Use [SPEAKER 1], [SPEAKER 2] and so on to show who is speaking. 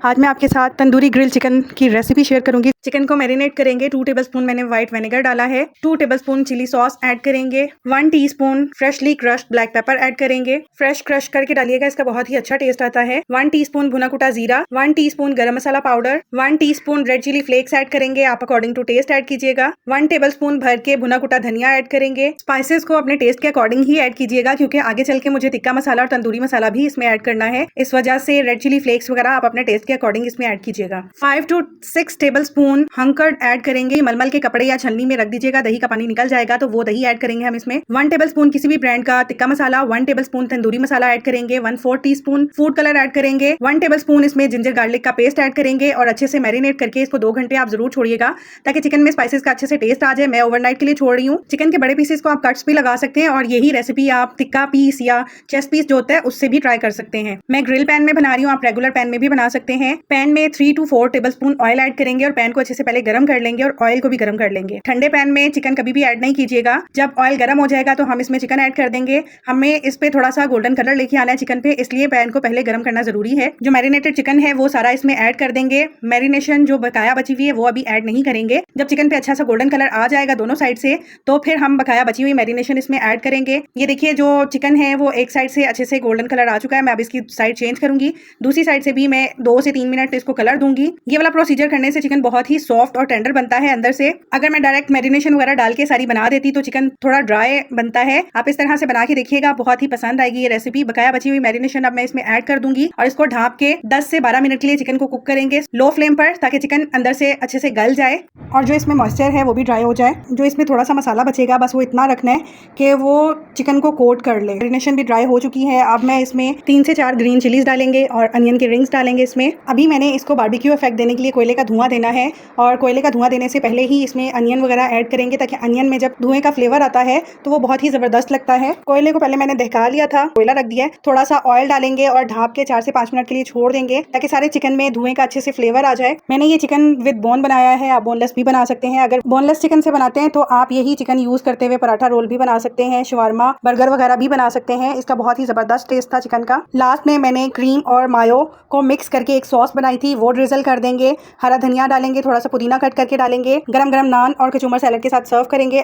[SPEAKER 1] आज मैं आपके साथ तंदूरी ग्रिल चिकन की रेसिपी शेयर करूंगी। चिकन को मैरिनेट करेंगे। 2 टेबलस्पून मैंने व्हाइट विनेगर डाला है। 2 टेबलस्पून चिली सॉस ऐड करेंगे। 1 teaspoon freshly crushed black pepper add करेंगे। फ्रेश क्रश करके डालिएगा, इसका बहुत ही अच्छा टेस्ट आता है। 1 टीस्पून भुना कुटा जीरा, 1 teaspoon garam masala powder, 1 teaspoon red chilli flakes add करेंगे। आप अकॉर्डिंग टू टेस्ट ऐड कीजिएगा। 1 टेबलस्पून भर के भुना कुटा धनिया ऐड करेंगे। स्पाइसेस को अपने टेस्ट के अकॉर्डिंग ही ऐड कीजिएगा, क्योंकि आगे चल के मुझे टिक्का मसाला और तंदूरी मसाला भी इसमें ऐड करना है। इस वजह से रेड चिली फ्लेक्स वगैरह आप अपने टेस्ट के अकॉर्डिंग इसमें ऐड कीजिएगा। 5 to 6 टेबलस्पून हंकर्ड ऐड करेंगे। मलमल के कपड़े या छलनी में रख दीजिएगा, दही का पानी निकल जाएगा तो वो दही ऐड करेंगे हम इसमें। 1 टेबलस्पून किसी भी ब्रांड का टिक्का मसाला, 1 टेबलस्पून तंदूरी मसाला ऐड करेंगे। 1/4 टीस्पून फूड कलर ऐड करेंगे। 1 टेबलस्पून इसमें जिंजर गार्लिक का पेस्ट ऐड करेंगे और अच्छे से मैरिनेट करके इसको 2 घंटे आप जरूर छोड़िएगा, ताकि चिकन में स्पाइसेस का अच्छे से टेस्ट आ जाए। मैं ओवरनाइट के लिए छोड़ रही हूँ। चिकन के बड़े पीसेस को आप कट्स भी लगा सकते हैं और यही रेसिपी आप टिक्का पीस या चेस्ट पीस जो होता है उससे भी ट्राई कर सकते हैं। मैं ग्रिल पैन में बना रही हूँ, आप रेगुलर पैन में भी बना सकते हैं। पैन में 3 to 4 टेबलस्पून ऑयल ऐड करेंगे और पैन को अच्छे से पहले गर्म कर लेंगे और ऑयल को भी गर्म कर लेंगे। ठंडे पैन में चिकन कभी भी ऐड नहीं कीजिएगा। जब ऑयल गर्म हो जाएगा तो हम इसमें चिकन ऐड कर देंगे। हमें इस पे थोड़ा सा गोल्डन कलर लेके आना है चिकन पे, इसलिए पैन को पहले गर्म करना जरूरी है। जो मैरिनेटेड चिकन है वो सारा इसमें ऐड कर देंगे। मैरिनेशन जो बकाया बची हुई है वो अभी ऐड नहीं करेंगे। जब चिकन पे अच्छा सा गोल्डन कलर आ जाएगा दोनों साइड से, तो फिर हम बकाया बची हुई मैरिनेशन इसमें ऐड करेंगे। ये देखिए, जो चिकन है वो एक साइड से अच्छे से गोल्डन कलर आ चुका है। मैं अब इसकी साइड चेंज करूंगी। दूसरी साइड से भी मैं 2 से 3 मिनट इसको कलर दूंगी। ये वाला प्रोसीजर करने से चिकन बहुत ही सॉफ्ट और टेंडर बनता है अंदर से। अगर मैं डायरेक्ट मैरिनेशन वगैरह डाल के सारी बना देती तो चिकन थोड़ा ड्राई बनता है। आप इस तरह से बना के देखिएगा, बहुत ही पसंद आएगी ये रेसिपी। बकाया बची हुई मैरिनेशन अब मैं इसमें ऐड कर दूंगी और इसको ढांप के 10 से 12 मिनट के लिए चिकन को कुक करेंगे लो फ्लेम पर, ताकि चिकन अंदर से अच्छे से गल जाए और जो इसमें मॉइस्चर है वो भी ड्राई हो जाए। जो इसमें थोड़ा सा मसाला बचेगा बस वो इतना रखना है कि वो चिकन को कोट कर ले। मैरिनेशन भी ड्राई हो चुकी है। अब मैं इसमें 3 से 4 ग्रीन चिलीज डालेंगे और अनियन के रिंग्स डालेंगे इसमें। अभी मैंने इसको बारबेक्यू इफेक्ट देने के लिए कोयले का धुआं देना है और कोयले का धुआं देने से पहले ही इसमें अनियन वगैरह ऐड करेंगे, ताकि अनियन में जब धुएं का फ्लेवर आता है तो वो बहुत ही जबरदस्त लगता है। कोयले को पहले मैंने दहका लिया था, कोयला रख दिया है। थोड़ा सा ऑयल डालेंगे और ढांप के 4 से 5 मिनट के लिए छोड़ देंगे, ताकि सारे चिकन में धुएं का अच्छे से फ्लेवर आ जाए। मैंने ये चिकन विद बोन बनाया है, आप बोनलेस भी बना सकते हैं। अगर बोनलेस चिकन से बनाते हैं तो आप यही चिकन यूज करते हुए पराठा रोल भी बना सकते हैं, शवारमा बर्गर वगैरह भी बना सकते हैं। इसका बहुत ही जबरदस्त टेस्ट था चिकन का। लास्ट में मैंने क्रीम और मायो को मिक्स करके एक सॉस बनाई थी, वो ड्रिजल कर देंगे। हरा धनिया डालेंगे, थोड़ा सा पुदीना कट करके डालेंगे। गरम गरम नान और कचूमर सैलेड के साथ सर्व करेंगे।